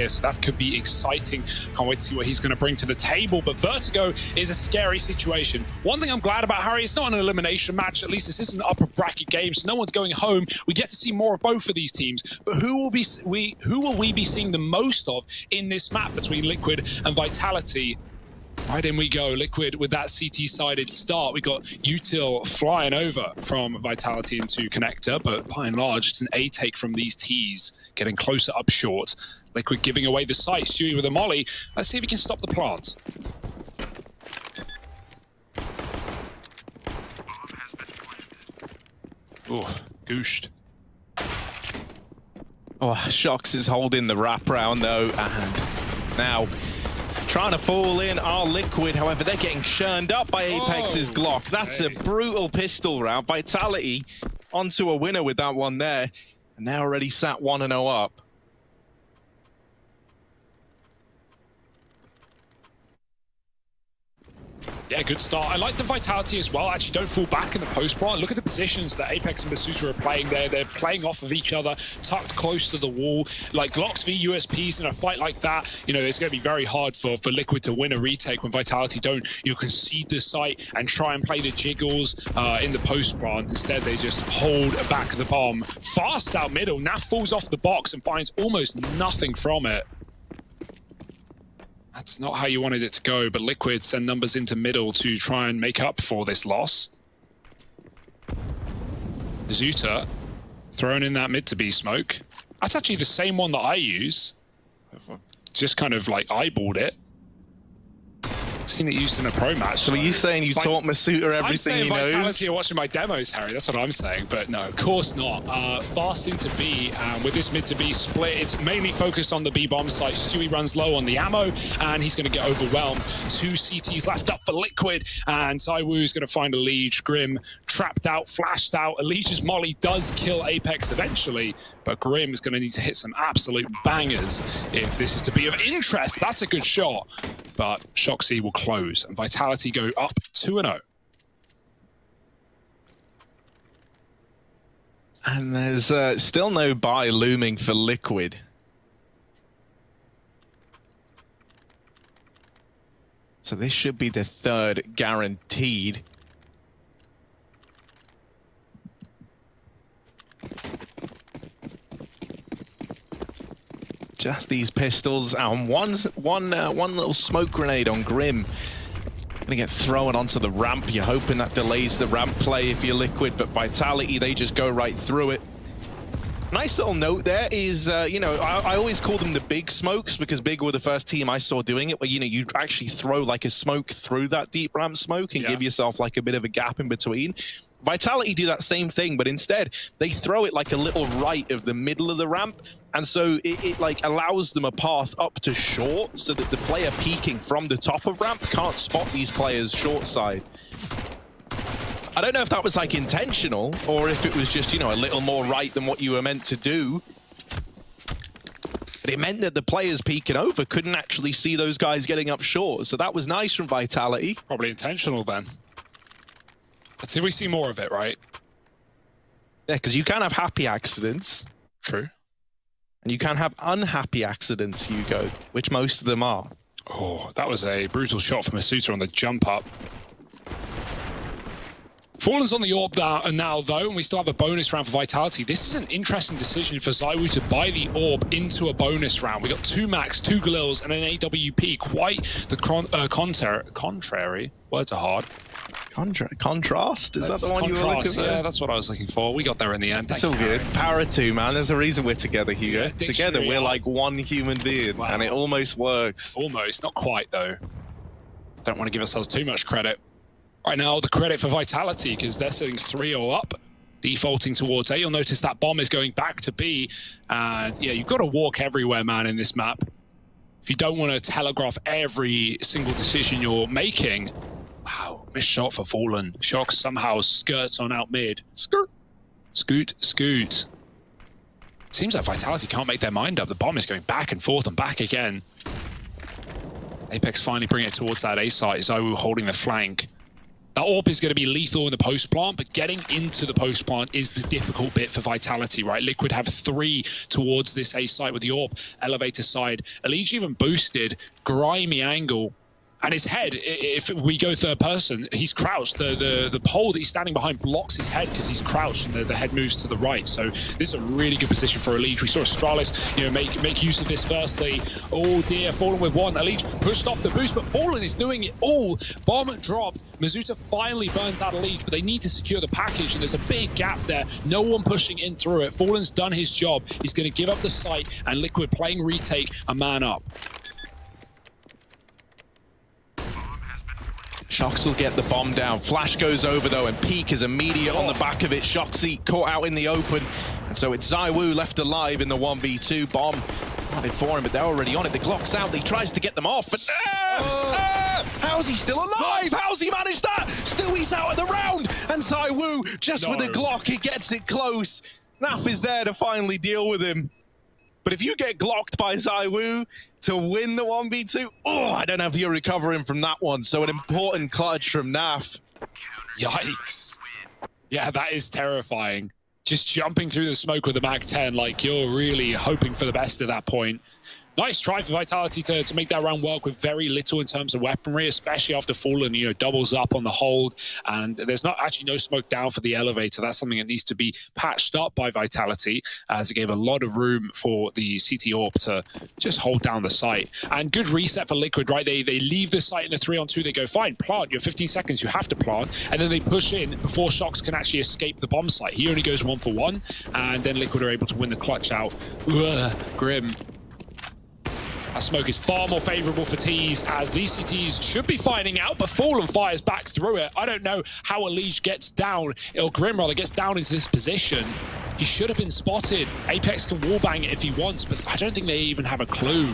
here, so that could be exciting. Can't wait to see what he's going to bring to the table, but Vertigo is a scary situation. One thing I'm glad about, Harry, it's not an elimination match. At least this isn't an upper bracket game, so no one's going home. We get to see more of both of these teams, but who will we be seeing the most of in this map between Liquid and Vitality? Right in we go, Liquid with that CT-sided start. We got Util flying over from Vitality into Connector, but by and large, it's an A take from these Ts, getting closer up short. Liquid giving away the site, Stewie with a molly. Let's see if he can stop the plant. Oh, gooshed. Oh, Shox is holding the wraparound though, and now trying to fall in are Liquid. However, they're getting churned up by Apex's Glock. That's a brutal pistol round. Vitality onto a winner with that one there, and they're already sat 1-0 up. Yeah, good start. I like the Vitality as well. Actually, don't fall back in the post-bar. Look at the positions that Apex and Basuta are playing there. They're playing off of each other, tucked close to the wall. Like Glocks v USPs in a fight like that, you know, it's going to be very hard for Liquid to win a retake when Vitality don't, you know, concede the site and try and play the jiggles in the post-bar. Instead, they just hold back the bomb. Fast out middle. Naf falls off the box and finds almost nothing from it. That's not how you wanted it to go, but Liquid send numbers into middle to try and make up for this loss. Zuta throwing in that mid to B smoke. That's actually the same one that I use. Just kind of like eyeballed it. Seen it used in a pro match. So are you saying you taught Masuta everything he knows? Vitality are watching my demos, Harry. That's what I'm saying. But no, of course not. Fast into B. With this mid to B split, it's mainly focused on the B bomb site. Stewie runs low on the ammo, and he's going to get overwhelmed. 2 CTs left up for Liquid, and Taiwu's going to find a Liege. Grim trapped out, flashed out. Alicia's molly does kill Apex eventually, but Grim is going to need to hit some absolute bangers if this is to be of interest. That's a good shot, but Shoxy will close, and Vitality go up 2-0. And there's still no buy looming for Liquid. So this should be the third guaranteed. Just these pistols and one little smoke grenade on Grim. Gonna get thrown onto the ramp. You're hoping that delays the ramp play if you're Liquid, but Vitality, they just go right through it. Nice little note there is, you know, I always call them the big smokes because Big were the first team I saw doing it, where, you know, you actually throw like a smoke through that deep ramp smoke and give yourself like a bit of a gap in between. Vitality do that same thing, but instead they throw it like a little right of the middle of the ramp, and so it like allows them a path up to short so that the player peeking from the top of ramp can't spot these players short side. I don't know if that was like intentional or if it was just, you know, a little more right than what you were meant to do. But it meant that the players peeking over couldn't actually see those guys getting up short, so that was nice from Vitality. Probably intentional then. Let's see if we see more of it, right? Yeah, because you can have happy accidents. True. And you can have unhappy accidents, Hugo, which most of them are. Oh, that was a brutal shot from Masuta on the jump up. Fallen's on the orb now, though, and we still have a bonus round for Vitality. This is an interesting decision for ZywOo to buy the orb into a bonus round. We got 2 Max, 2 Galils, and an AWP. Quite the contrary. Words are hard. Contrast? Is that the one you were looking for? Yeah, that's what I was looking for. We got there in the end. It's all good. Power 2, man. There's a reason we're together, Hugo. Yeah, together, we're like one human being, and it almost works. Almost. Not quite, though. Don't want to give ourselves too much credit. Right now, the credit for Vitality, because they're sitting 3-0 up, defaulting towards A. You'll notice that bomb is going back to B. And yeah, you've got to walk everywhere, man, in this map. If you don't want to telegraph every single decision you're making. Wow, missed shot for Fallen. Shox somehow skirts on out mid. Skirt. Scoot, scoot. Seems like Vitality can't make their mind up. The bomb is going back and forth and back again. Apex finally bring it towards that A site. ZywOo holding the flank. That AWP is going to be lethal in the post plant, but getting into the post plant is the difficult bit for Vitality, right? Liquid have 3 towards this A site with the AWP, elevator side. Elige even boosted, grimy angle. And his head, if we go third person, he's crouched. The pole that he's standing behind blocks his head because he's crouched and the head moves to the right. So this is a really good position for Elige. We saw Astralis, make use of this firstly. Oh dear, Fallen with 1. Elige pushed off the boost, but Fallen is doing it all. Bomb dropped. Mizuta finally burns out Elige, but they need to secure the package, and there's a big gap there. No one pushing in through it. Fallen's done his job. He's going to give up the site, and Liquid playing retake a man up. Shox will get the bomb down. Flash goes over though, and Peak is immediate on the back of it. Shoxy caught out in the open, and so it's ZywOo left alive in the 1v2. Bomb planted for him, but they're already on it. The Glock's out. He tries to get them off, but how's he still alive? How's he managed that? Stewie's out of the round, and ZywOo just with a Glock, he gets it close. Naf is there to finally deal with him. But if you get glocked by ZywOo to win the 1v2, I don't know if you're recovering from that one. So an important clutch from Naf. Yikes. Yeah, that is terrifying. Just jumping through the smoke with the Mag-10, like you're really hoping for the best at that point. Nice try for Vitality to make that round work with very little in terms of weaponry, especially after Fallen, doubles up on the hold. And there's no smoke down for the elevator. That's something that needs to be patched up by Vitality, as it gave a lot of room for the CT AWP to just hold down the site. And good reset for Liquid, right? They leave the site in the 3-on-2. They go, fine, plant. You have 15 seconds. You have to plant. And then they push in before Shox can actually escape the bomb site. He only goes 1 for 1. And then Liquid are able to win the clutch out. Grim. That smoke is far more favorable for Tees, as these CTs should be finding out, but Fallen fires back through it. I don't know how Elige gets down, or Grim rather, gets down into this position. He should have been spotted. Apex can wallbang it if he wants, but I don't think they even have a clue.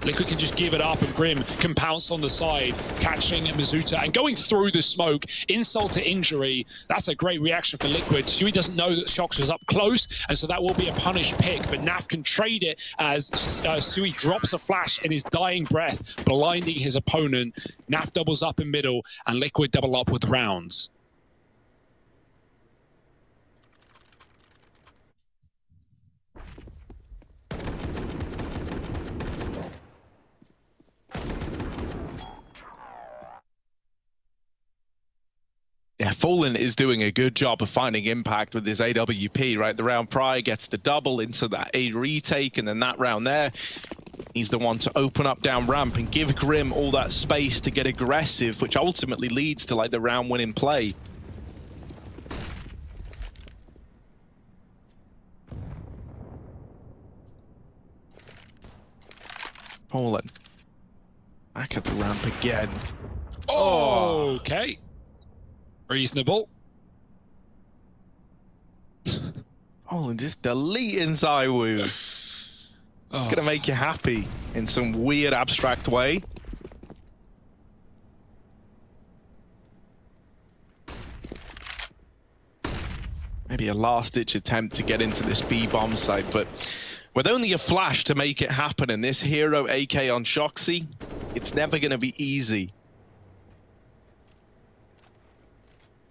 Liquid can just give it up, and Grim can pounce on the side, catching Mizuta and going through the smoke. Insult to injury. That's a great reaction for Liquid. Sui doesn't know that Shox was up close, and so that will be a punished pick, but Naf can trade it as Sui drops a flash in his dying breath, blinding his opponent. Naf doubles up in middle, and Liquid double up with rounds. Yeah, Fallen is doing a good job of finding impact with his AWP, right? The round prior gets the double into that A retake, and then that round there, he's the one to open up down ramp and give Grim all that space to get aggressive, which ultimately leads to like the round winning play. Fallen back at the ramp again. Oh, okay. Reasonable. And just deleting ZywOo. It's gonna make you happy in some weird abstract way. Maybe a last-ditch attempt to get into this B bomb site, but with only a flash to make it happen, and this hero AK on Shoxy, it's never gonna be easy.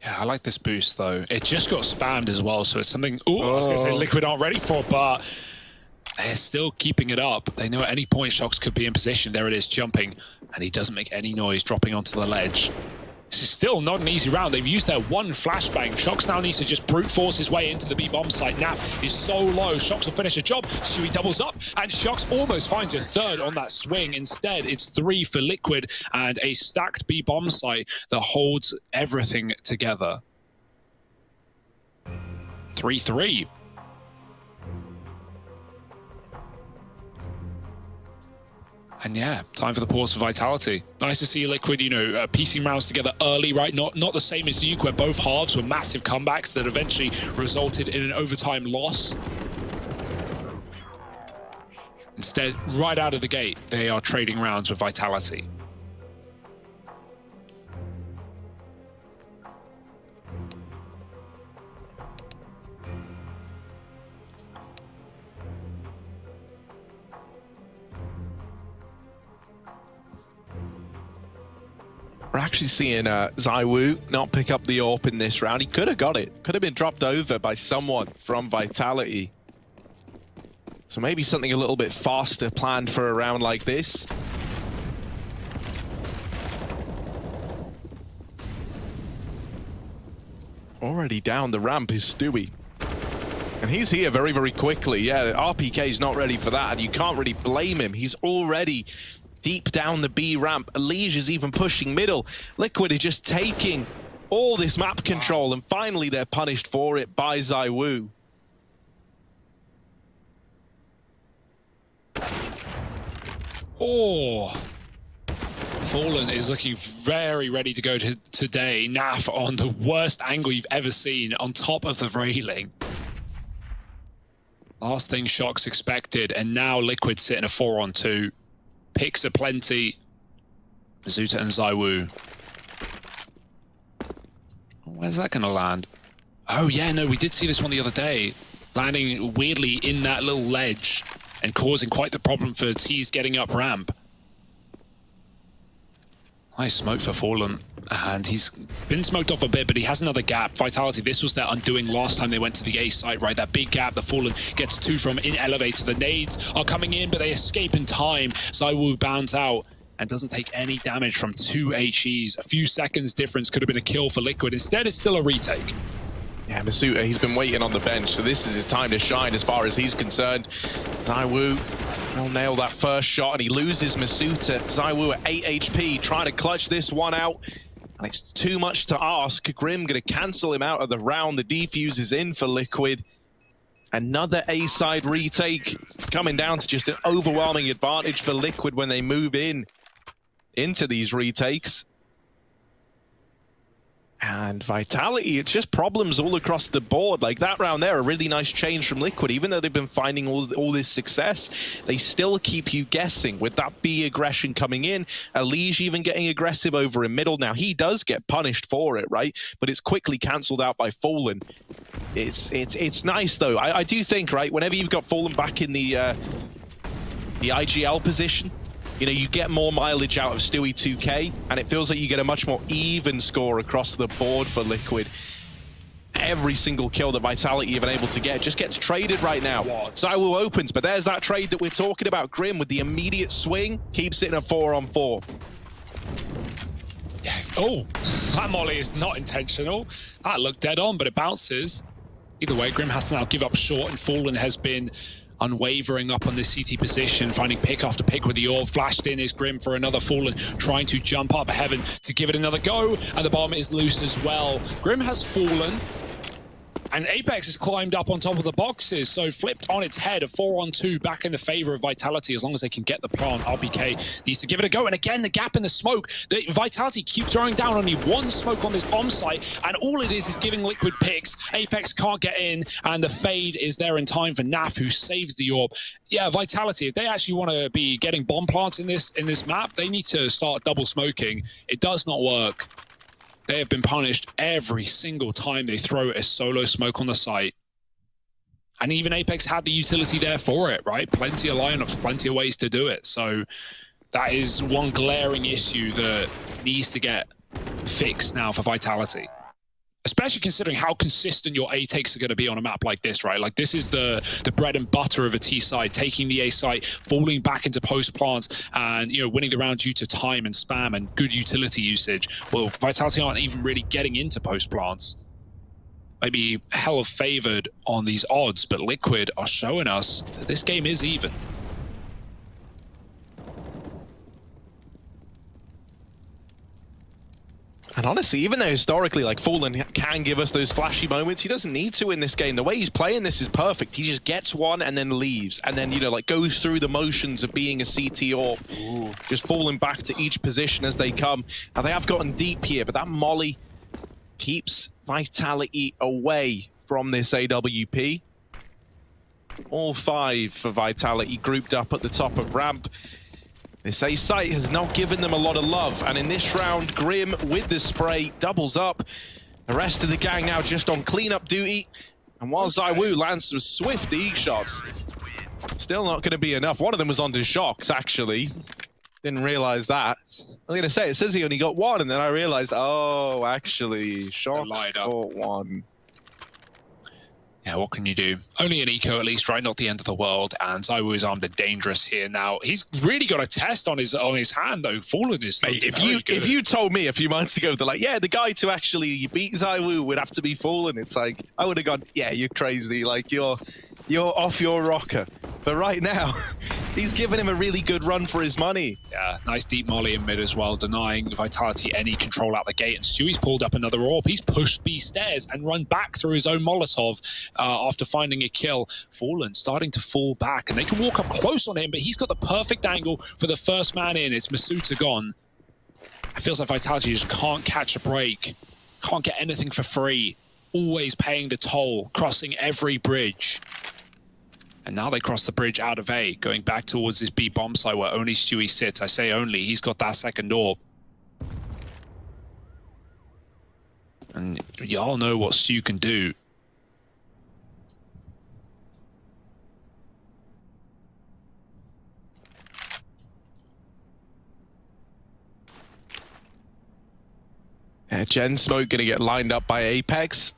Yeah, I like this boost, though. It just got spammed as well, so it's something I was going to say Liquid aren't ready for, but they're still keeping it up. They know at any point Shox could be in position. There it is, jumping, and he doesn't make any noise, dropping onto the ledge. This is still not an easy round. They've used their one flashbang. Shox now needs to just brute force his way into the B bomb site. Naf is so low. Shox will finish the job. Sui doubles up, and Shox almost finds a third on that swing. Instead, it's 3 for Liquid and a stacked B bomb site that holds everything together. 3-3. And yeah, time for the pause for Vitality. Nice to see Liquid, piecing rounds together early, right? Not the same as Duke, where both halves were massive comebacks that eventually resulted in an overtime loss. Instead, right out of the gate, they are trading rounds with Vitality. We're actually seeing ZywOo not pick up the AWP in this round. He could have got it. Could have been dropped over by someone from Vitality. So maybe something a little bit faster planned for a round like this. Already down the ramp is Stewie. And he's here very, very quickly. Yeah, RPK's not ready for that, and you can't really blame him. He's already deep down the B ramp. Elige is even pushing middle. Liquid is just taking all this map control, and finally they're punished for it by ZywOo. Oh, Fallen is looking very ready to go today. Naf on the worst angle you've ever seen, on top of the railing. Last thing Shock's expected, and now Liquid sitting a 4-on-2. Picks are plenty. Mizuta and ZywOo. Where's that going to land? Oh yeah, no, we did see this one the other day. Landing weirdly in that little ledge and causing quite the problem for T's getting up ramp. Nice smoke for Fallen, and he's been smoked off a bit, but he has another gap. Vitality, this was their undoing last time they went to the A site, right? That big gap that Fallen gets two from in elevator. The nades are coming in, but they escape in time. ZywOo bounds out and doesn't take any damage from 2 HEs. A few seconds difference could have been a kill for Liquid. Instead, it's still a retake. Yeah, Mizuta, he's been waiting on the bench, so this is his time to shine as far as he's concerned. ZywOo will nail that first shot, and he loses Mizuta. ZywOo at 8 HP, trying to clutch this one out. And it's too much to ask. Grim going to cancel him out of the round. The defuse is in for Liquid. Another A-side retake, coming down to just an overwhelming advantage for Liquid when they move into these retakes. And Vitality, it's just problems all across the board. Like that round there, a really nice change from Liquid. Even though they've been finding all this success, they still keep you guessing with that B aggression coming in. Elige even getting aggressive over in middle. Now, he does get punished for it, right? But it's quickly cancelled out by Fallen. It's nice, though. I do think, right, whenever you've got Fallen back in the IGL position, you know, you get more mileage out of Stewie 2K, and it feels like you get a much more even score across the board for Liquid. Every single kill that Vitality have been able to get just gets traded right now. ZywOo opens, but there's that trade that we're talking about. Grim with the immediate swing, keeps it in a 4-on-4. Yeah. Oh, that molly is not intentional. That looked dead on, but it bounces. Either way, Grim has to now give up short, and Fallen has been unwavering up on this CT position, finding pick after pick with the orb. Flashed in is Grim for another Fallen, trying to jump up heaven to give it another go, and the bomb is loose as well. Grim has fallen, and Apex has climbed up on top of the boxes, so flipped on its head, a 4-on-2 back in the favor of Vitality as long as they can get the plant. RPK needs to give it a go, and again, the gap in the smoke. The Vitality keep throwing down only one smoke on this bomb site, and all it is giving Liquid picks. Apex can't get in, and the fade is there in time for Naf, who saves the orb. Yeah, Vitality, if they actually want to be getting bomb plants in this map, they need to start double smoking. It does not work. They have been punished every single time they throw a solo smoke on the site. And even Apex had the utility there for it, right? Plenty of lineups, plenty of ways to do it. So that is one glaring issue that needs to get fixed now for Vitality. Especially considering how consistent your A takes are going to be on a map like this, right? Like this is the bread and butter of a T side, taking the A site, falling back into post plants, and winning the round due to time and spam and good utility usage. Well, Vitality aren't even really getting into post plants. Maybe hella favored on these odds, but Liquid are showing us that this game is even. And honestly, even though historically, like, Fallen can give us those flashy moments, he doesn't need to in this game. The way he's playing this is perfect. He just gets one and then leaves. And then, like, goes through the motions of being a CT or just falling back to each position as they come. Now, they have gotten deep here, but that molly keeps Vitality away from this AWP. All 5 for Vitality grouped up at the top of ramp. This A site has not given them a lot of love, and in this round, Grim with the spray doubles up. The rest of the gang now just on cleanup duty, and while ZywOo lands some swift E shots, still not going to be enough. One of them was on the shocks, actually. Didn't realize that. I was going to say, it says he only got one, and then I realized, oh, actually, Shox caught one. Yeah, what can you do? Only an eco at least, right? Not the end of the world. And ZywOo is armed and dangerous here now. He's really got a test on his hand though. Fallen is Mate, if you told me a few months ago that like, yeah, the guy to actually beat ZywOo would have to be Fallen, it's like I would have gone, yeah, you're crazy. Like you're off your rocker. But right now, he's given him a really good run for his money. Yeah, nice deep molly in mid as well, denying Vitality any control out the gate. And Stewie's pulled up another AWP. He's pushed B stairs and run back through his own Molotov after finding a kill. Fallen starting to fall back, and they can walk up close on him, but he's got the perfect angle for the first man in. It's Masuta gone. It feels like Vitality just can't catch a break, can't get anything for free. Always paying the toll, crossing every bridge. And now they cross the bridge out of A, going back towards this B bomb site where only Stewie sits. I say only, he's got that second AWP. And y'all know what Stu can do. Yeah, Gen Smoke gonna get lined up by Apex.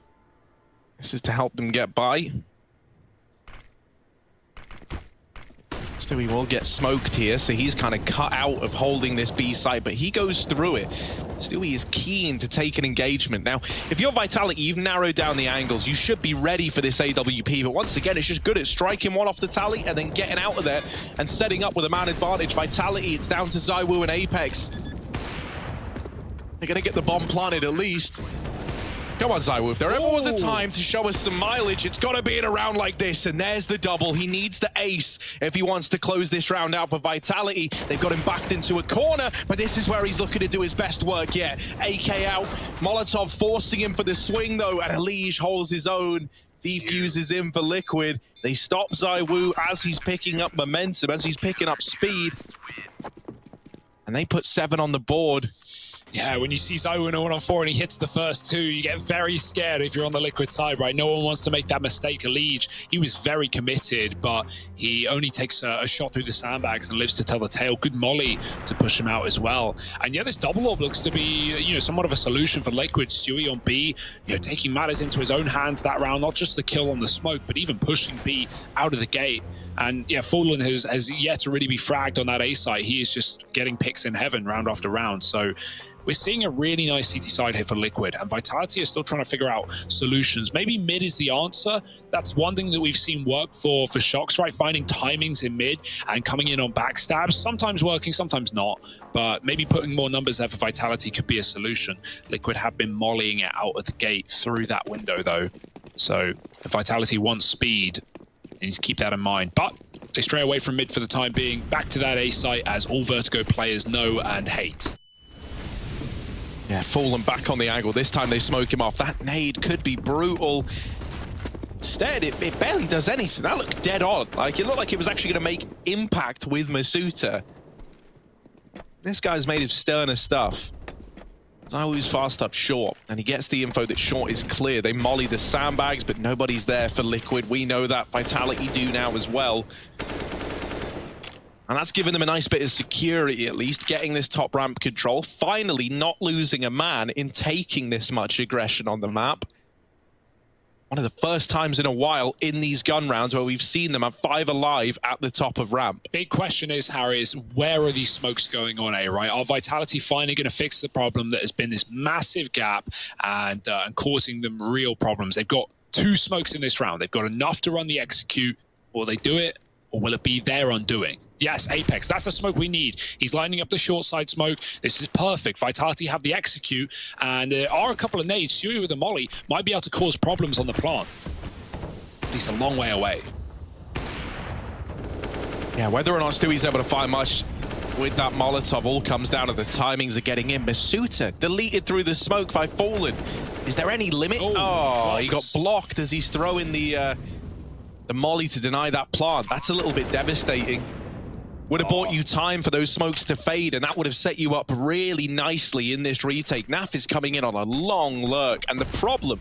This is to help them get by. Stewie will get smoked here, so he's kind of cut out of holding this B site, but he goes through it. Stewie is keen to take an engagement. Now, if you're Vitality, you've narrowed down the angles. You should be ready for this AWP, but once again, it's just good at striking one off the tally and then getting out of there and setting up with a man advantage. Vitality, it's down to ZywOo and Apex. They're going to get the bomb planted at least. Come on, ZywOo. If there ever was a time to show us some mileage, it's got to be in a round like this. And there's the double. He needs the ace if he wants to close this round out for Vitality. They've got him backed into a corner, but this is where he's looking to do his best work yet. AK out. Molotov forcing him for the swing, though, and Elige holds his own. Defuses in for Liquid. They stop ZywOo as he's picking up momentum, as he's picking up speed. And they put 7 on the board. Yeah, when you see ZywOo in a 1-on-4 and he hits the first 2, you get very scared if you're on the Liquid side, right? No one wants to make that mistake. Elige, he was very committed, but he only takes a shot through the sandbags and lives to tell the tale. Good molly to push him out as well. And yeah, this double AWP looks to be, somewhat of a solution for Liquid. Stewie on B, taking matters into his own hands that round, not just the kill on the smoke, but even pushing B out of the gate. And yeah, Fallen has yet to really be fragged on that A site. He is just getting picks in heaven round after round. So we're seeing a really nice CT side here for Liquid, and Vitality is still trying to figure out solutions. Maybe mid is the answer. That's one thing that we've seen work for Shox, right? Finding timings in mid and coming in on backstabs, sometimes working, sometimes not. But maybe putting more numbers there for Vitality could be a solution. Liquid have been mollying it out of the gate through that window, though. So if Vitality wants speed, they need to keep that in mind. But they stray away from mid for the time being. Back to that A site, as all Vertigo players know and hate. Yeah, Fallen back on the angle. This time they smoke him off. That nade could be brutal. Instead, it barely does anything. That looked dead on. Like, it looked like it was actually going to make impact with Masuta. This guy's made of sterner stuff. ZywOo's fast up short, and he gets the info that short is clear. They molly the sandbags, but nobody's there for Liquid. We know that. Vitality do now as well. And that's given them a nice bit of security, at least, getting this top ramp control. Finally, not losing a man in taking this much aggression on the map. One of the first times in a while in these gun rounds where we've seen them at 5 alive at the top of ramp. Big question is, Harry, is where are these smokes going on, right? Are Vitality finally going to fix the problem that has been this massive gap and causing them real problems? They've got 2 smokes in this round. They've got enough to run the execute. Will they do it, or will it be their undoing? Yes, Apex, that's a smoke we need. He's lining up the short side smoke. This is perfect. Vitality have the execute, and there are a couple of nades. Stewie with the molly might be able to cause problems on the plant. He's a long way away. Yeah, whether or not Stewie's able to find much with that Molotov all comes down to the timings of getting in. Masuta deleted through the smoke by Fallen. Is there any limit? Oh, he got blocked as he's throwing the molly to deny that plant. That's a little bit devastating. Would have bought you time for those smokes to fade, and that would have set you up really nicely in this retake. Naf is coming in on a long lurk, and the problem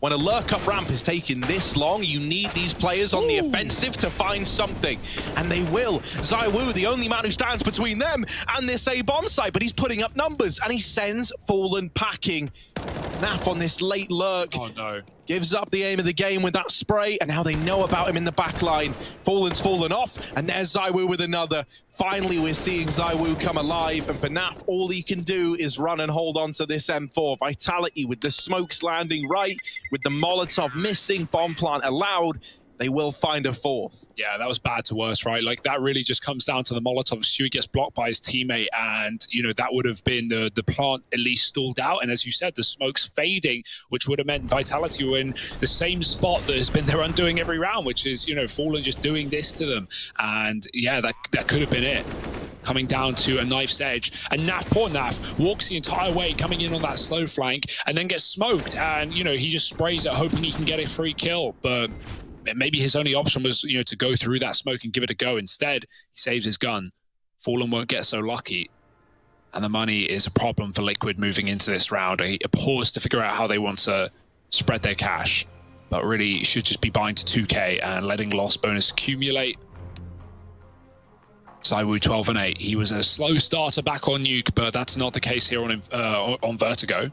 When a lurk up ramp is taking this long, you need these players on the offensive to find something. And they will. ZywOo, the only man who stands between them and this A-bomb site, but he's putting up numbers and he sends Fallen packing. Naf on this late lurk. Oh no. Gives up the aim of the game with that spray, and now they know about him in the back line. Fallen's fallen off, and there's ZywOo with another. Finally, we're seeing ZywOo come alive, and for Naf, all he can do is run and hold on to this M4. Vitality with the smokes landing right, with the Molotov missing, bomb plant allowed. They will find a fourth. Yeah, that was bad to worse, right? Like, that really just comes down to the Molotov. Stewie gets blocked by his teammate, and, you know, that would have been the plant at least stalled out. And as you said, the smoke's fading, which would have meant Vitality were in the same spot that has been their undoing every round, which is, you know, Fallen just doing this to them. And, yeah, that could have been it. Coming down to a knife's edge. And Naf, poor Naf, walks the entire way, coming in on that slow flank, and then gets smoked. And, you know, he just sprays it, hoping he can get a free kill. But maybe his only option was, you know, to go through that smoke and give it a go. Instead, he saves his gun. Fallen won't get so lucky. And the money is a problem for Liquid moving into this round. A pause to figure out how they want to spread their cash. But really should just be buying to 2K and letting loss bonus accumulate. ZywOo 12 and 8. He was a slow starter back on Nuke, but that's not the case here on Vertigo.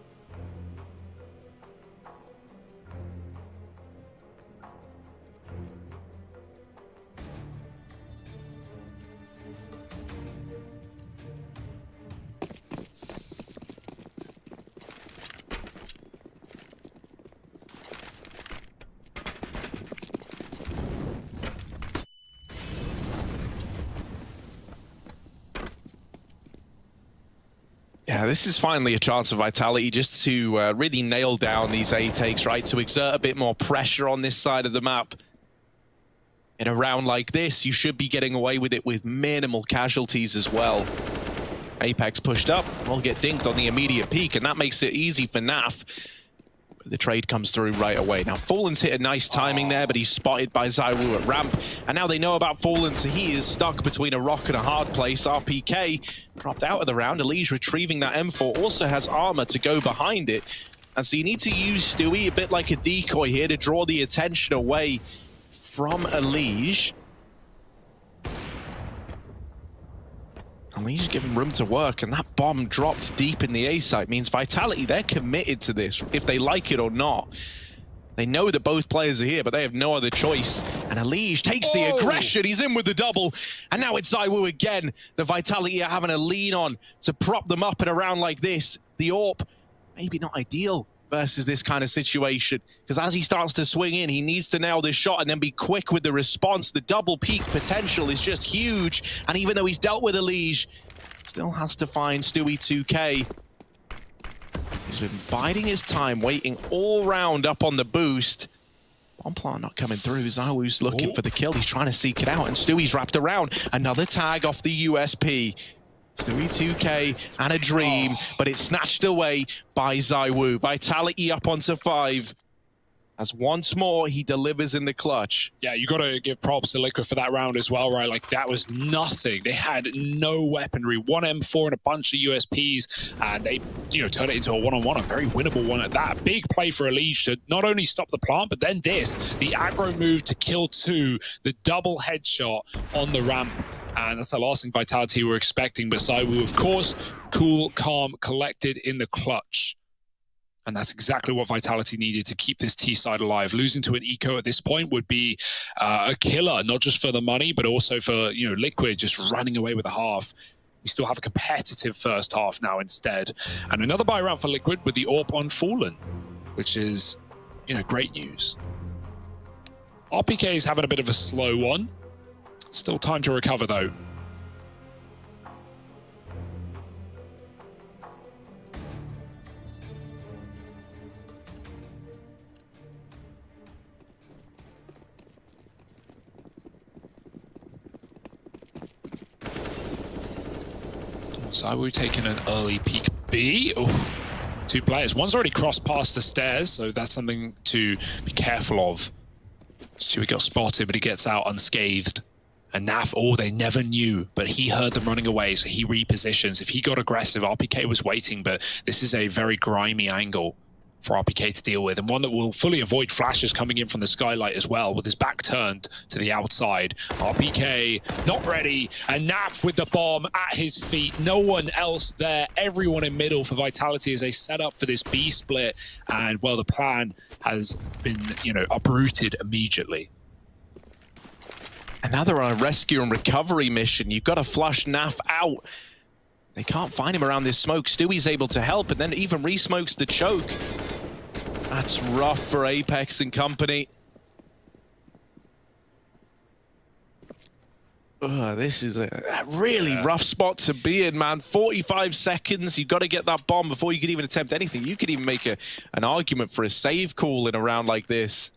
Yeah, this is finally a chance for Vitality just to really nail down these A takes, right? To exert a bit more pressure on this side of the map. In a round like this, you should be getting away with it with minimal casualties as well. Apex pushed up, will get dinked on the immediate peak, and that makes it easy for Naf. But the trade comes through right away. Now, Fallen's hit a nice timing there, but he's spotted by ZywOo at ramp. And now they know about Fallen, so he is stuck between a rock and a hard place. RPK dropped out of the round. Elige retrieving that M4 also has armor to go behind it. And so you need to use Stewie a bit like a decoy here to draw the attention away from Elige. Elige given room to work, and that bomb dropped deep in the A site means Vitality, they're committed to this, if they like it or not. They know that both players are here, but they have no other choice. And Elige takes the aggression, he's in with the double, and now it's ZywOo again. The Vitality are having a lean on to prop them up in a round like this. The AWP, maybe not ideal versus this kind of situation, because as he starts to swing in, he needs to nail this shot and then be quick with the response. The double peak potential is just huge, and even though he's dealt with Elige, still has to find Stewie 2K. He's been biding his time, waiting all round up on the boost. Bomb plant not coming through. ZywOo's looking for the kill. He's trying to seek it out, and Stewie's wrapped around. Another tag off the USP. Stewie 2K and a dream, but it's snatched away by ZywOo. Vitality up onto 5. As once more, he delivers in the clutch. Yeah, you got to give props to Liquid for that round as well, right? Like, that was nothing. They had no weaponry. One M4 and a bunch of USPs, and they, you know, turned it into a one-on-one, a very winnable one at that. Big play for Elige to not only stop the plant, but then this, the aggro move to kill 2, the double headshot on the ramp. And that's the last thing Vitality were expecting. But ZywOo, of course, cool, calm, collected in the clutch. And that's exactly what Vitality needed to keep this T side alive. Losing to an eco at this point would be a killer, not just for the money, but also for, you know, Liquid just running away with a half. We still have a competitive first half now instead. And another buy round for Liquid with the AWP on Fallen, which is, you know, great news. RPK is having a bit of a slow one. Still time to recover, though. ZywOo taking an early peek B. Ooh, 2 players. One's already crossed past the stairs, so that's something to be careful of. Stewie got spotted, but he gets out unscathed. And Naf, oh, they never knew, but he heard them running away, so he repositions. If he got aggressive, RPK was waiting, but this is a very grimy angle. for RPK to deal with, and one that will fully avoid flashes coming in from the skylight as well, with his back turned to the outside. RPK not ready, and Naf with the bomb at his feet. No one else there. Everyone in middle for Vitality as they set up for this B split, and well, the plan has been, uprooted immediately. And now they're on a rescue and recovery mission. You've got to flush Naf out. They can't find him around this smoke. Stewie's able to help, and then even re-smokes the choke. That's rough for Apex and company. This is a really rough spot to be in, man. 45 seconds. You've got to get that bomb before you can even attempt anything. You could even make an argument for a save call in a round like this.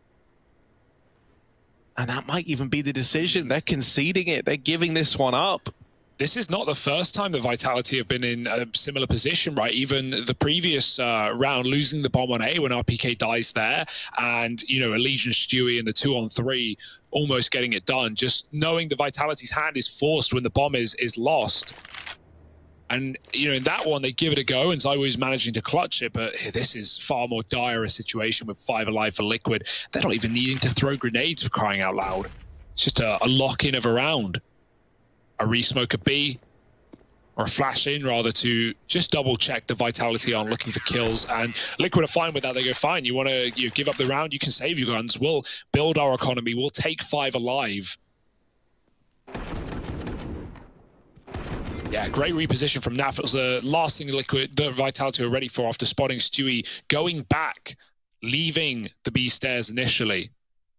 And that might even be the decision. They're conceding it. They're giving this one up. This is not the first time that Vitality have been in a similar position, right? Even the previous round, losing the bomb on A when RPK dies there, and, Allegiance Stewie in the 2-on-3 almost getting it done. Just knowing the Vitality's hand is forced when the bomb is lost. And, in that one, they give it a go, and Zywoo's managing to clutch it, but this is far more dire a situation with 5 alive for Liquid. They're not even needing to throw grenades for crying out loud. It's just a lock-in of a round. A re-smoke a B, or a flash in rather, to just double check the Vitality on looking for kills. And Liquid are fine with that. They go, fine, you want to give up the round, you can save your guns, we'll build our economy, we'll take 5 alive. Yeah, great reposition from Naf. It was the last thing the Vitality were ready for after spotting Stewie going back, leaving the B stairs initially,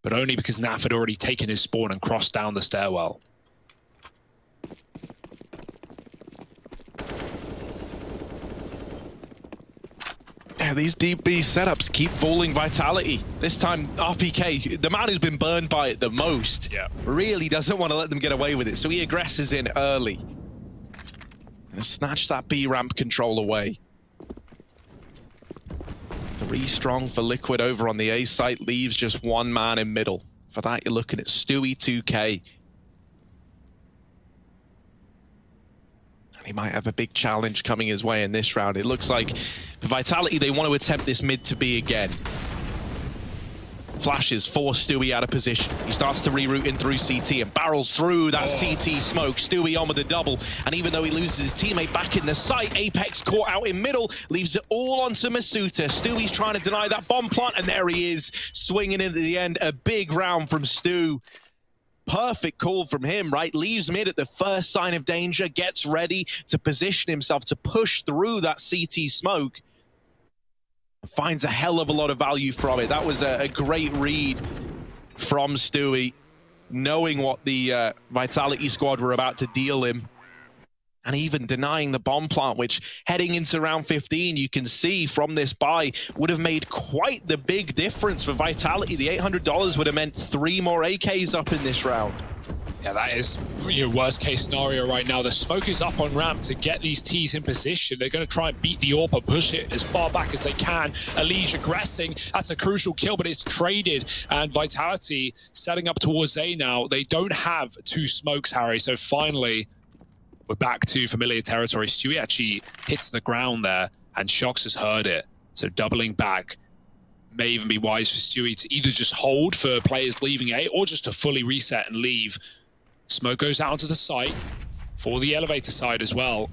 but only because Naf had already taken his spawn and crossed down the stairwell. Yeah, these deep B setups keep fooling Vitality. This time, RPK, the man who's been burned by it the most, really doesn't want to let them get away with it, so he aggresses in early. And snatch that B ramp control away. 3 strong for Liquid over on the A site, leaves just 1 man in middle. For that, you're looking at Stewie 2K. He might have a big challenge coming his way in this round. It looks like for Vitality, they want to attempt this mid to B again. Flashes force Stewie out of position. He starts to reroute in through CT and barrels through that CT smoke. Stewie on with the double. And even though he loses his teammate back in the site, Apex caught out in middle, leaves it all onto Masuta. Stewie's trying to deny that bomb plant, and there he is, swinging into the end. A big round from Stu. Perfect call from him, right? Leaves mid at the first sign of danger, gets ready to position himself to push through that CT smoke. Finds a hell of a lot of value from it. That was a great read from Stewie, knowing what the Vitality squad were about to deal him. And even denying the bomb plant, which heading into round 15, you can see from this buy, would have made quite the big difference for Vitality. The $800 would have meant 3 more AKs up in this round. Yeah, that is your worst case scenario right now. The smoke is up on ramp to get these T's in position. They're going to try and beat the AWP, push it as far back as they can. Elige aggressing. That's a crucial kill, but it's traded. And Vitality setting up towards A now. They don't have 2 smokes, Harry. So finally, we're back to familiar territory. Stewie actually hits the ground there, and Shox has heard it. So doubling back may even be wise for Stewie to either just hold for players leaving A, or just to fully reset and leave. Smoke goes out onto the site for the elevator side as well.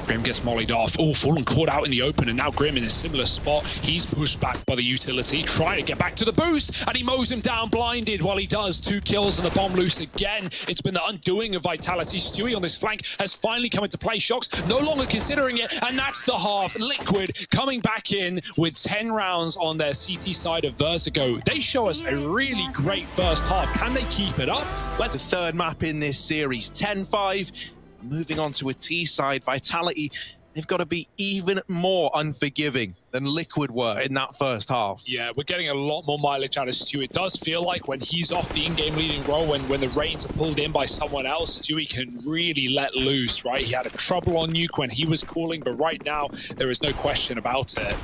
Grim gets mollied off. Oh, Fallen caught out in the open, and now Grim in a similar spot. He's pushed back by the utility, trying to get back to the boost, and he mows him down blinded while he does. 2 kills and the bomb loose again. It's been the undoing of Vitality. Stewie on this flank has finally come into play. Shox no longer considering it, and that's the half. Liquid coming back in with 10 rounds on their CT side of Vertigo. They show us a really great first half. Can they keep it up? The third map in this series, 10-5. Moving on to a T side, Vitality, they've got to be even more unforgiving than Liquid were in that first half. Yeah, we're getting a lot more mileage out of Stewie. It does feel like when he's off the in-game leading role, when the reins are pulled in by someone else, Stewie can really let loose, right? He had a trouble on Nuke when he was calling, but right now, there is no question about it.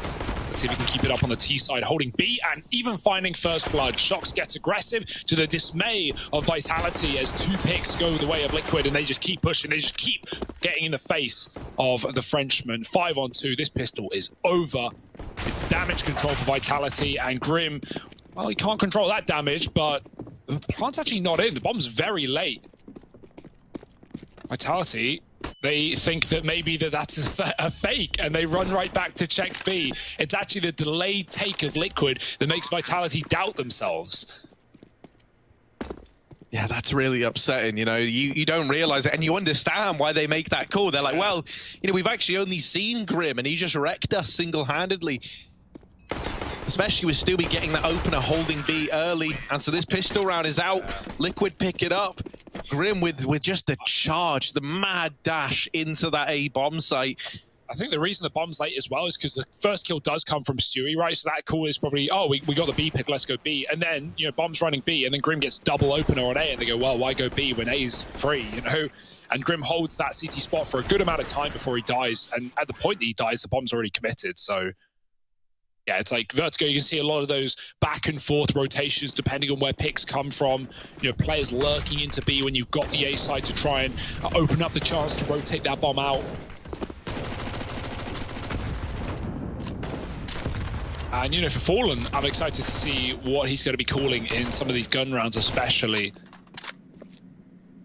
Let's see if he can keep it up on the T side, holding B and even finding first blood. Shox gets aggressive to the dismay of Vitality as 2 picks go the way of Liquid, and they just keep pushing. They just keep getting in the face of the Frenchman. 5 on 2. This pistol is over. It's damage control for Vitality, and Grim, well, he can't control that damage, but the plant's actually not in. The bomb's very late. Vitality, they think that maybe that's a fake, and they run right back to check B. It's actually the delayed take of Liquid that makes Vitality doubt themselves. Yeah, that's really upsetting. You know, you don't realize it, and you understand why they make that call. They're like, well, you know, we've actually only seen Grim, and he just wrecked us single-handedly. Especially with Stewie getting that opener, holding B early. And so this pistol round is out. Liquid pick it up. Grim with just the charge, the mad dash into that A bomb site. I think the reason the bomb's late as well is because the first kill does come from Stewie, right? So that call is probably, oh, we got the B pick, let's go B. And then, you know, bomb's running B, and then Grim gets double opener on A, and they go, well, why go B when A's free, you know? And Grim holds that CT spot for a good amount of time before he dies. And at the point that he dies, the bomb's already committed, so... yeah, it's like Vertigo, you can see a lot of those back and forth rotations depending on where picks come from. You know, players lurking into B when you've got the A side to try and open up the chance to rotate that bomb out. And, you know, for Fallen, I'm excited to see what he's going to be calling in some of these gun rounds, especially.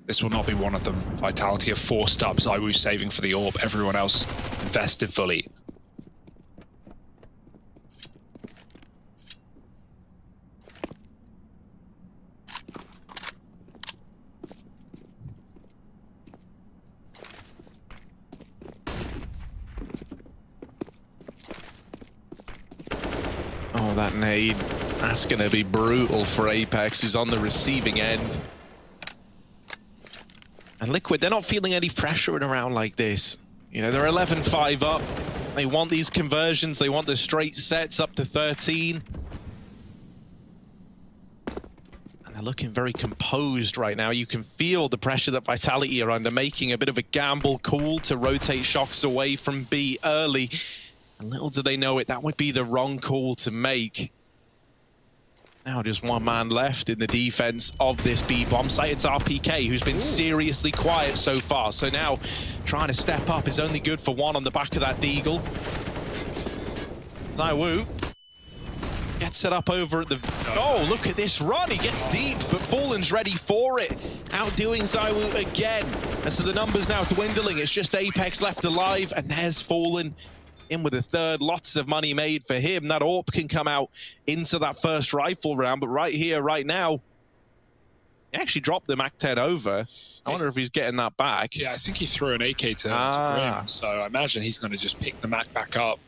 This will not be one of them. Vitality have forced up, ZywOo saving for the AWP, everyone else invested fully. Oh, that nade. That's going to be brutal for Apex, who's on the receiving end. And Liquid, they're not feeling any pressure in a round like this. You know, they're 11-5 up. They want these conversions. They want the straight sets up to 13. And they're looking very composed right now. You can feel the pressure that Vitality are under, making a bit of a gamble call to rotate Shox away from B early. And little do they know it, that would be the wrong call to make. Now just one man left in the defense of this B bomb site. It's RPK, who's been seriously quiet so far. So now trying to step up is only good for one on the back of that Deagle. ZywOo gets set up over at the... oh, look at this run. He gets deep, but Fallen's ready for it. Outdoing ZywOo again. And so the numbers now dwindling. It's just Apex left alive, and there's Fallen in with a third. Lots of money made for him. That AWP can come out into that first rifle round, but right here, right now, he actually dropped the MAC-10 over. I wonder if he's getting that back. Yeah, I think he threw an AK to Grim, so I imagine he's going to just pick the MAC back up.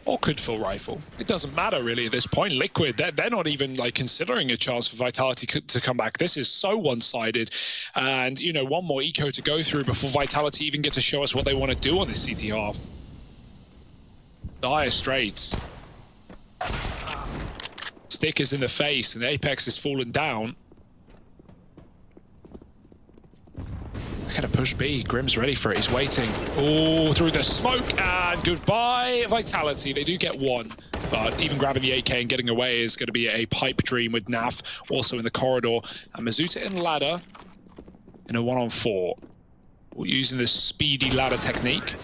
Or could full rifle. It doesn't matter really at this point. Liquid, they're not even like considering a chance for Vitality to come back. This is so one-sided. And, you know, one more eco to go through before Vitality even get to show us what they want to do on this CT half. Dire straits. Stick is in the face and Apex has fallen down. They're gonna push B. Grim's ready for it. He's waiting. Oh, through the smoke, and goodbye, Vitality. They do get one, but even grabbing the AK and getting away is gonna be a pipe dream with Naf also in the corridor. And Mizuta in ladder in a 1-on-4. We're using this speedy ladder technique,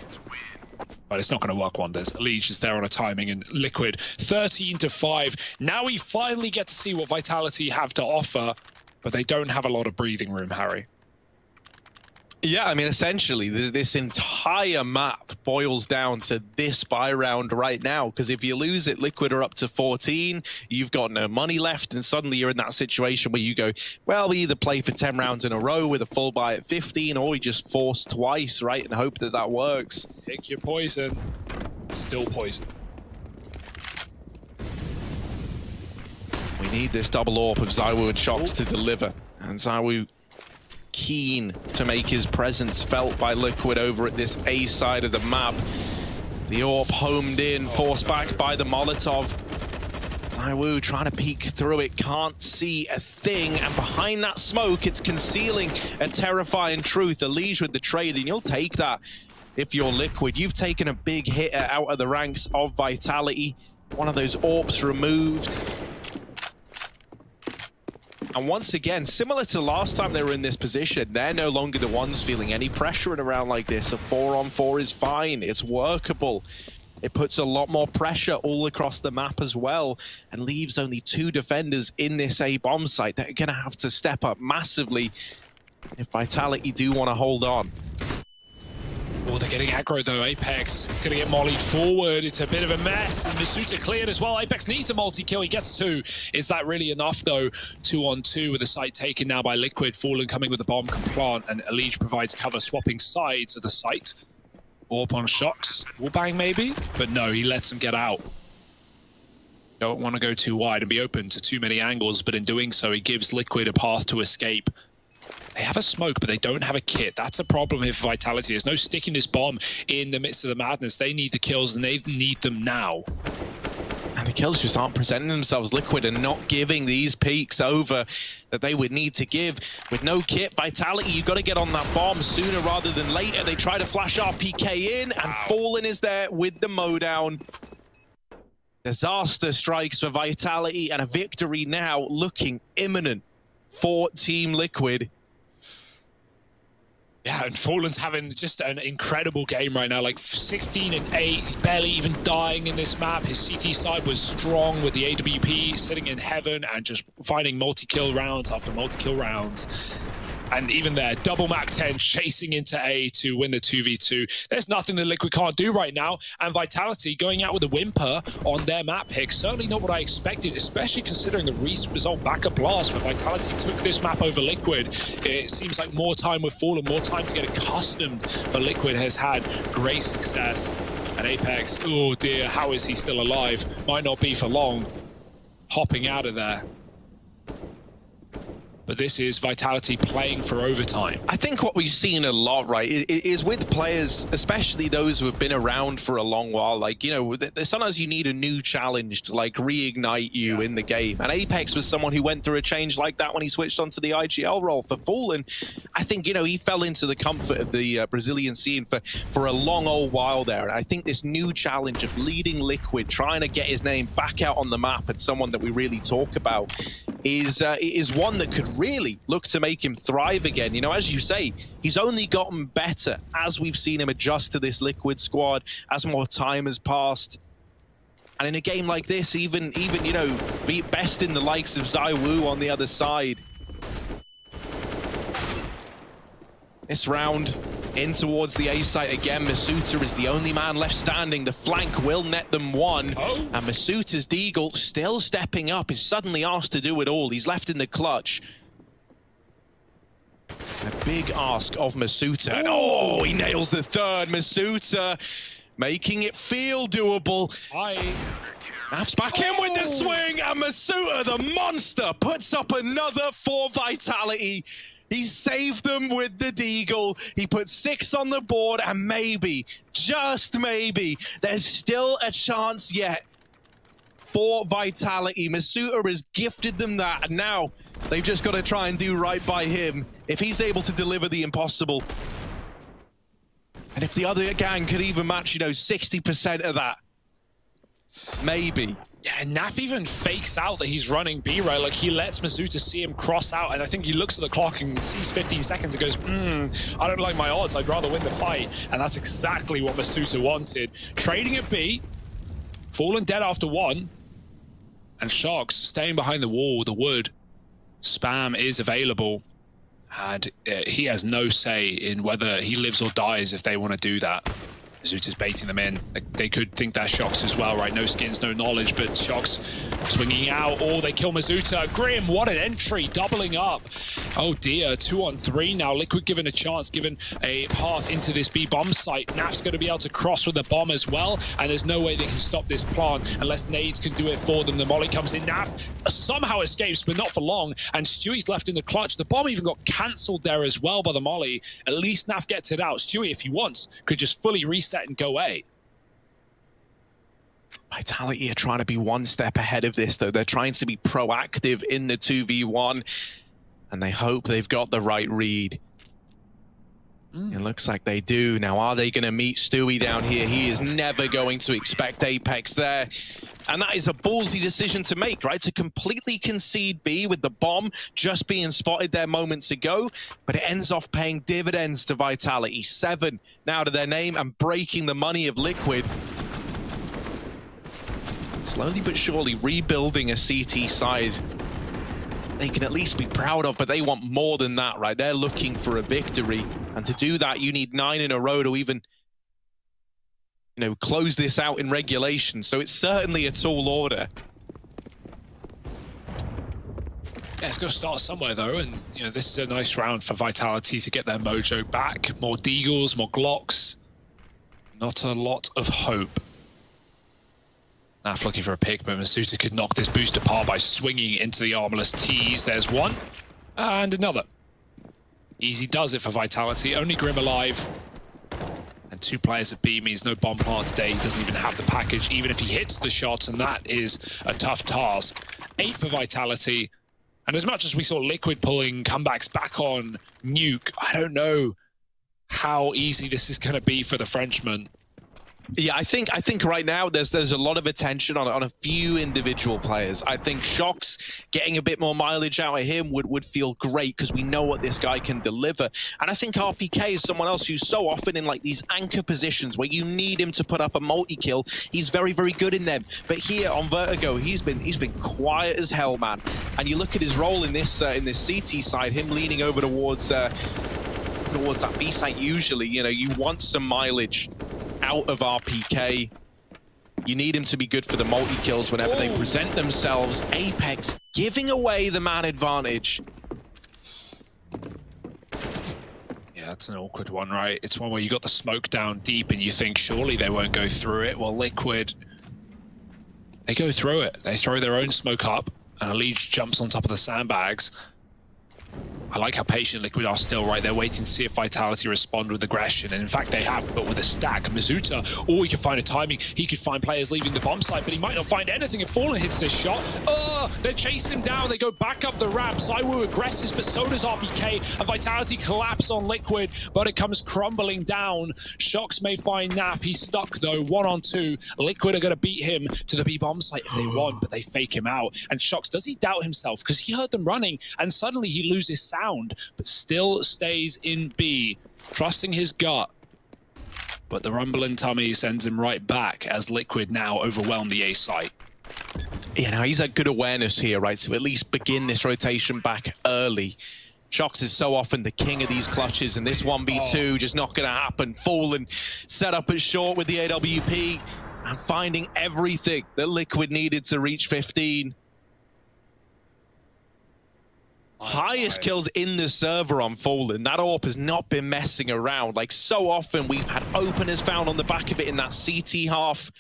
but it's not gonna work wonders. Liege is there on a timing, and Liquid 13-5. Now we finally get to see what Vitality have to offer, but they don't have a lot of breathing room, Harry. Yeah, I mean, essentially, this entire map boils down to this buy round right now, because if you lose it, Liquid are up to 14, you've got no money left, and suddenly you're in that situation where you go, well, we either play for 10 rounds in a row with a full buy at 15, or we just force twice, right, and hope that that works. Pick your poison. Still poison. We need this double AWP of ZywOo and Shox to deliver, and ZywOo keen to make his presence felt by Liquid over at this A side of the map. The AWP homed in, forced back by the Molotov. ZywOo trying to peek through it, can't see a thing, and behind that smoke, it's concealing a terrifying truth. A Liege with the trade, and you'll take that if you're Liquid. You've taken a big hit out of the ranks of Vitality. One of those AWPs removed. And once again, similar to last time they were in this position, they're no longer the ones feeling any pressure in a round like this. A 4-on-4 is fine, it's workable. It puts a lot more pressure all across the map as well, and leaves only 2 defenders in this A bomb site that are gonna have to step up massively if Vitality do want to hold on. Oh, they're getting aggro though. Apex is going to get mollied forward. It's a bit of a mess. And Masuta cleared as well. Apex needs a multi-kill. He gets 2. Is that really enough though? 2-on-2 with the site taken now by Liquid. Fallen coming with the bomb can plant, and Elige provides cover, swapping sides of the site. AWP on Shocks. Wallbang maybe? But no, he lets him get out. Don't want to go too wide and be open to too many angles, but in doing so, he gives Liquid a path to escape. They have a smoke, but they don't have a kit. That's a problem here for Vitality. There's no sticking this bomb in the midst of the madness. They need the kills, and they need them now. And the kills just aren't presenting themselves. Liquid and not giving these peaks over that they would need to give. With no kit, Vitality, you've got to get on that bomb sooner rather than later. They try to flash RPK in, and Fallen is there with the mowdown. Disaster strikes for Vitality, and a victory now looking imminent for Team Liquid. Yeah, and Fallen's having just an incredible game right now, like 16 and 8, he's barely even dying in this map. His CT side was strong with the AWP sitting in heaven and just finding multi-kill rounds after multi-kill rounds. And even there, double Mac 10 chasing into A to win the 2v2. There's nothing that Liquid can't do right now. And Vitality going out with a whimper on their map pick. Certainly not what I expected, especially considering the recent result back at Blast, where Vitality took this map over Liquid. It seems like more time with Fallen, more time to get accustomed. But Liquid has had great success. And Apex, oh dear, how is he still alive? Might not be for long. Hopping out of there. But this is Vitality playing for overtime. I think what we've seen a lot, right, is with players, especially those who have been around for a long while, like, you know, sometimes you need a new challenge to, like, reignite you in the game. And Apex was someone who went through a change like that when he switched onto the IGL role. For Fallen, I think, you know, he fell into the comfort of the Brazilian scene for a long old while there. And I think this new challenge of leading Liquid, trying to get his name back out on the map, and someone that we really talk about, is one that could really look to make him thrive again. You know, as you say, he's only gotten better as we've seen him adjust to this Liquid squad, as more time has passed. And in a game like this, even you know, be best in the likes of ZywOo on the other side. This round, in towards the A site again. Masuta is the only man left standing. The flank will net them 1. And Masuta's Deagle, still stepping up, is suddenly asked to do it all. He's left in the clutch. A big ask of Masuta. And oh, he nails the 3rd. Masuta making it feel doable. Naf's back in with the swing, and Masuta, the monster, puts up another for Vitality. He saved them with the Deagle. He put 6 on the board, and maybe, just maybe, there's still a chance yet for Vitality. Masuta has gifted them that, and now they've just got to try and do right by him if he's able to deliver the impossible. And if the other gang could even match, you know, 60% of that, maybe. Yeah, and Naf even fakes out that he's running B, right? Like, he lets Masuta see him cross out, and I think he looks at the clock and sees 15 seconds and goes, I don't like my odds, I'd rather win the fight. And that's exactly what Masuta wanted. Trading at B, Fallen dead after 1, and Shocks staying behind the wall, the wood. Spam is available, and he has no say in whether he lives or dies if they want to do that. Masuta's baiting them in. They could think they're Shocks as well, right? No skins, no knowledge, but Shocks swinging out. Oh, they kill Masuta. Grim, what an entry, doubling up. Oh dear, 2-on-3 now. Liquid given a chance, given a path into this B bomb site. Naf's going to be able to cross with the bomb as well, and there's no way they can stop this plant unless nades can do it for them. The molly comes in. Naf somehow escapes, but not for long, and Stewie's left in the clutch. The bomb even got cancelled there as well by the molly. At least Naf gets it out. Stewie, if he wants, could just fully reset and go A. Vitality are trying to be one step ahead of this, though. They're trying to be proactive in the 2v1, and they hope they've got the right read. It looks like they do. Now, are they going to meet Stewie down here? He is never going to expect Apex there. And that is a ballsy decision to make, right? To completely concede B with the bomb just being spotted there moments ago. But it ends off paying dividends to Vitality. 7 now to their name and breaking the money of Liquid. Slowly but surely rebuilding a CT side they can at least be proud of, but they want more than that, right? They're looking for a victory. And to do that, you need 9 in a row to even, you know, close this out in regulation. So it's certainly a tall order. Yeah, it's got to start somewhere, though. And, you know, this is a nice round for Vitality to get their mojo back. More Deagles, more Glocks. Not a lot of hope. Naf looking for a pick, but Masuta could knock this boost apart by swinging into the armorless tees. There's one, and another. Easy does it for Vitality. Only Grim alive. And 2 players at B means no bomb plant today. He doesn't even have the package, even if he hits the shots, and that is a tough task. 8 for Vitality. And as much as we saw Liquid pulling comebacks back on Nuke, I don't know how easy this is going to be for the Frenchman. Yeah, I think right now there's a lot of attention on a few individual players. I think Shox getting a bit more mileage out of him would feel great because we know what this guy can deliver. And I think RPK is someone else who's so often in like these anchor positions where you need him to put up a multi-kill. He's very, very good in them. But here on Vertigo, he's been quiet as hell, man. And you look at his role in this CT side, him leaning over towards that B site. Usually, you know, you want some mileage out of RPK. You need him to be good for the multi-kills whenever they present themselves. Apex giving away the man advantage. Yeah, that's an awkward one, right? It's one where you got the smoke down deep and you think surely they won't go through it. Well, Liquid, they go through it. They throw their own smoke up and Elige jumps on top of the sandbags. I like how patient Liquid are still, right? They're waiting to see if Vitality respond with aggression. And in fact, they have, but with a stack. Masuta, he could find a timing. He could find players leaving the bomb site, but he might not find anything if Fallen hits this shot. They're chasing him down. They go back up the ramp. ZywOo aggressive, but so does RPK. And Vitality collapse on Liquid, but it comes crumbling down. Shox may find Naf. He's stuck, though. 1-on-2. Liquid are going to beat him to the B bomb site if they want, but they fake him out. And Shox, does he doubt himself? Because he heard them running, and suddenly he loses sound, but still stays in B, trusting his gut. But the rumbling tummy sends him right back as Liquid now overwhelm the A site. Yeah, now he's at good awareness here, right? So at least begin this rotation back early. Shox is so often the king of these clutches, and this 1v2 just not going to happen. Fallen set up at short with the AWP and finding everything that Liquid needed to reach 15. Highest kills in the server on Fallen. That AWP has not been messing around. Like so often we've had openers found on the back of it in that CT half.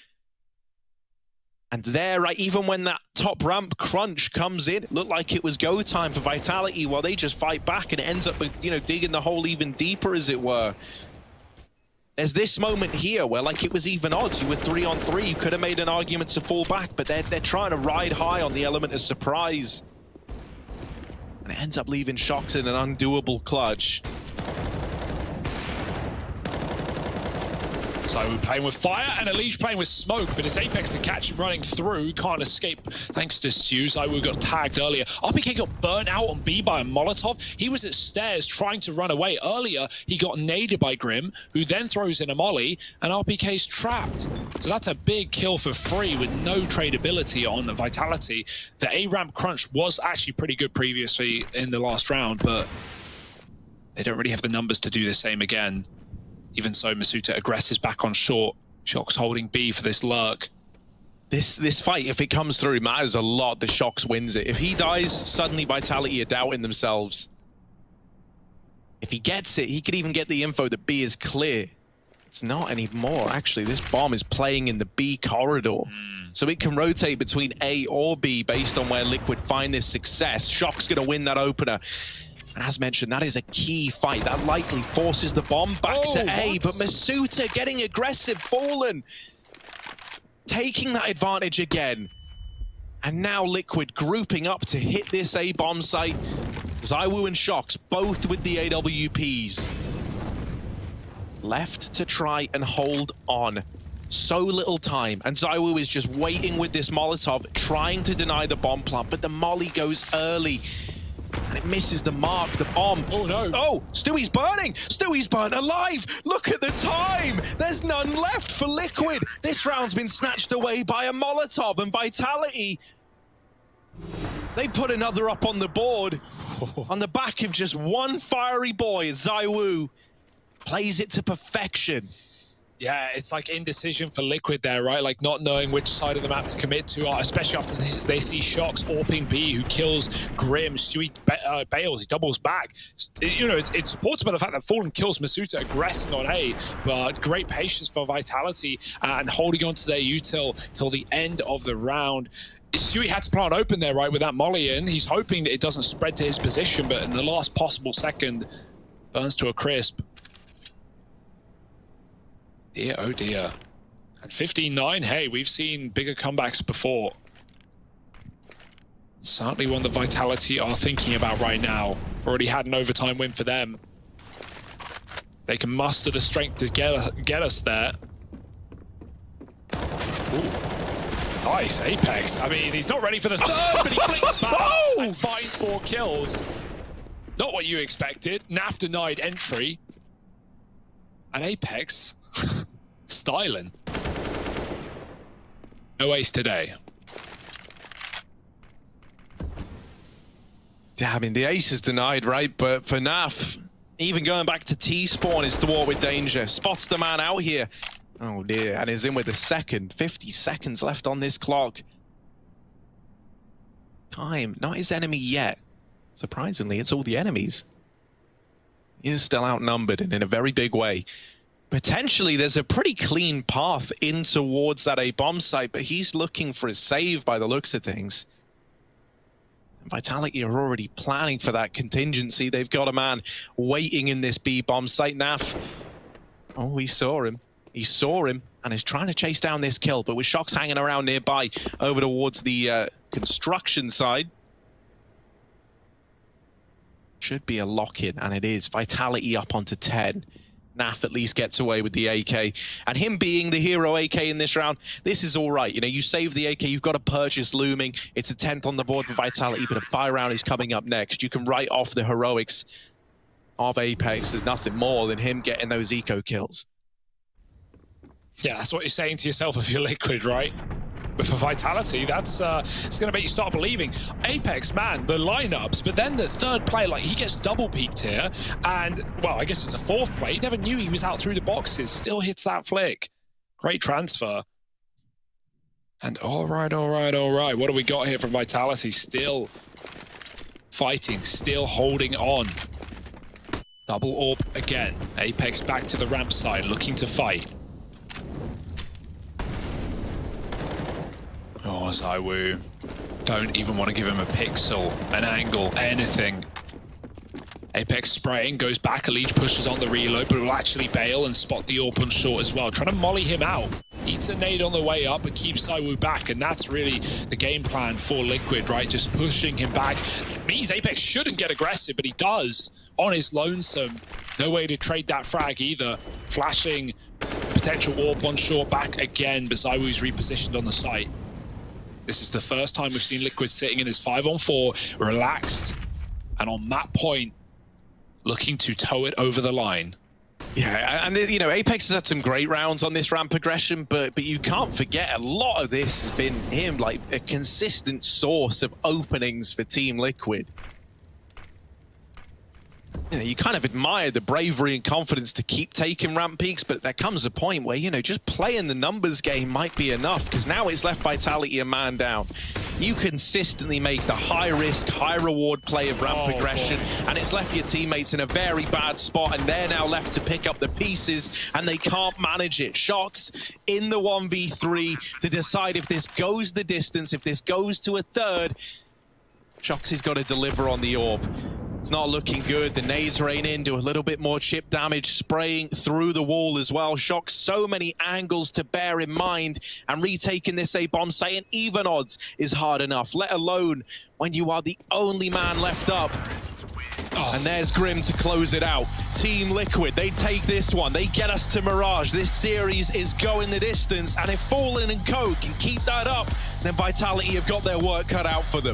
And there, right, even when that top ramp crunch comes in, it looked like it was go time for Vitality while they just fight back and it ends up, you know, digging the hole even deeper, as it were. There's this moment here where, like, it was even odds. You were 3-on-3. You could have made an argument to fall back, but they're trying to ride high on the element of surprise. And it ends up leaving Shox in an undoable clutch. ZywOo playing with fire and Elige playing with smoke, but it's Apex to catch him running through. Can't escape thanks to Stu. ZywOo got tagged earlier. RPK got burnt out on B by a Molotov. He was at stairs trying to run away. Earlier, he got naded by Grim, who then throws in a molly, and RPK's trapped. So that's a big kill for free with no tradability on Vitality. The A-ramp crunch was actually pretty good previously in the last round, but they don't really have the numbers to do the same again. Even so, Masuta aggresses back on short. Shox holding B for this lurk. This fight, if it comes through, matters a lot. The Shox wins it. If he dies, suddenly Vitality are doubting themselves. If he gets it, he could even get the info that B is clear. It's not anymore, actually. This bomb is playing in the B corridor. So it can rotate between A or B based on where Liquid find this success. Shock's going to win that opener. And as mentioned, that is a key fight. That likely forces the bomb back to A. But Masuta getting aggressive. Fallen taking that advantage again. And now Liquid grouping up to hit this A bomb site. ZywOo and Shox both with the AWPs. left to try and hold on. So little time, and ZywOo is just waiting with this Molotov, trying to deny the bomb plant, but the molly goes early, and it misses the mark, the bomb. Oh no. Oh, Stewie's burning! Stewie's burnt alive! Look at the time! There's none left for Liquid! This round's been snatched away by a Molotov, and Vitality, they put another up on the board. On the back of just one fiery boy, ZywOo plays it to perfection. Yeah, it's like indecision for Liquid there, right? Like not knowing which side of the map to commit to, especially after they see Shox AWPing B, who kills Grim. Stewie bails, he doubles back. You know, it's supported by the fact that Fallen kills Masuta aggressing on A, but great patience for Vitality and holding on to their util till the end of the round. Stewie had to plant open there, right, with that molly in. He's hoping that it doesn't spread to his position, but in the last possible second, burns to a crisp. Dear, oh dear. And 15-9, hey, we've seen bigger comebacks before. Certainly one that Vitality are thinking about right now. Already had an overtime win for them. They can muster the strength to get us there. Ooh. Nice, Apex. I mean, he's not ready for the third, but he clicks back and finds 4 kills. Not what you expected. NAF denied entry. And Apex, styling. No ace today. Yeah, I mean, the ace is denied, right? But for NAF, even going back to T-spawn is thwart with danger. Spots the man out here. Oh dear, and is in with the second. 50 seconds left on this clock. Time, not his enemy yet. Surprisingly, it's all the enemies. He is still outnumbered and in a very big way. Potentially, there's a pretty clean path in towards that A bomb site, but he's looking for a save by the looks of things. Vitality are already planning for that contingency. They've got a man waiting in this B bomb site. NAF, oh, we saw him. He saw him and is trying to chase down this kill, but with Shox hanging around nearby over towards the construction side. Should be a lock-in, and it is. Vitality up onto 10. NAF at least gets away with the AK. And him being the hero AK in this round, this is all right. You know, you save the AK, you've got to purchase Looming. It's a 10th on the board for Vitality, but a buy round is coming up next. You can write off the heroics of Apex as nothing more than him getting those eco kills. Yeah, that's what you're saying to yourself if you're Liquid, right? But for Vitality, that's it's going to make you start believing. Apex, man, the lineups, but then the third play, like he gets double peaked here, and well, I guess it's a fourth play. He never knew he was out through the boxes. Still hits that flick. Great transfer. And all right. What do we got here from Vitality? Still fighting, still holding on. Double orb again. Apex back to the ramp side, looking to fight. Oh, ZywOo. Don't even want to give him a pixel, an angle, anything. Apex spraying, goes back, Elite pushes on the reload, but will actually bail and spot the AWP on short as well. Trying to molly him out. Eats a nade on the way up, but keeps ZywOo back, and that's really the game plan for Liquid, right? Just pushing him back. It means Apex shouldn't get aggressive, but he does on his lonesome. No way to trade that frag either. Flashing potential AWP on short back again, but ZywOo's repositioned on the site. This is the first time we've seen Liquid sitting in this 5-on-4, relaxed, and on that point, looking to tow it over the line. Yeah, and you know, Apex has had some great rounds on this ramp progression, but you can't forget a lot of this has been him, like a consistent source of openings for Team Liquid. You know, you kind of admire the bravery and confidence to keep taking ramp peaks, but there comes a point where, you know, just playing the numbers game might be enough, because now it's left Vitality a man down. You consistently make the high-risk, high-reward play of ramp progression, and it's left your teammates in a very bad spot, and they're now left to pick up the pieces, and they can't manage it. Shox in the 1v3 to decide if this goes the distance, if this goes to a third. Shox has got to deliver on the AWP. It's not looking good. The nades rain in, do a little bit more chip damage, spraying through the wall as well. Shox, so many angles to bear in mind, and retaking this A bomb site in even odds is hard enough, let alone when you are the only man left up. And there's Grim to close it out. Team Liquid, they take this one. They get us to Mirage. This series is going the distance. And if Fallen and Co can keep that up, then Vitality have got their work cut out for them.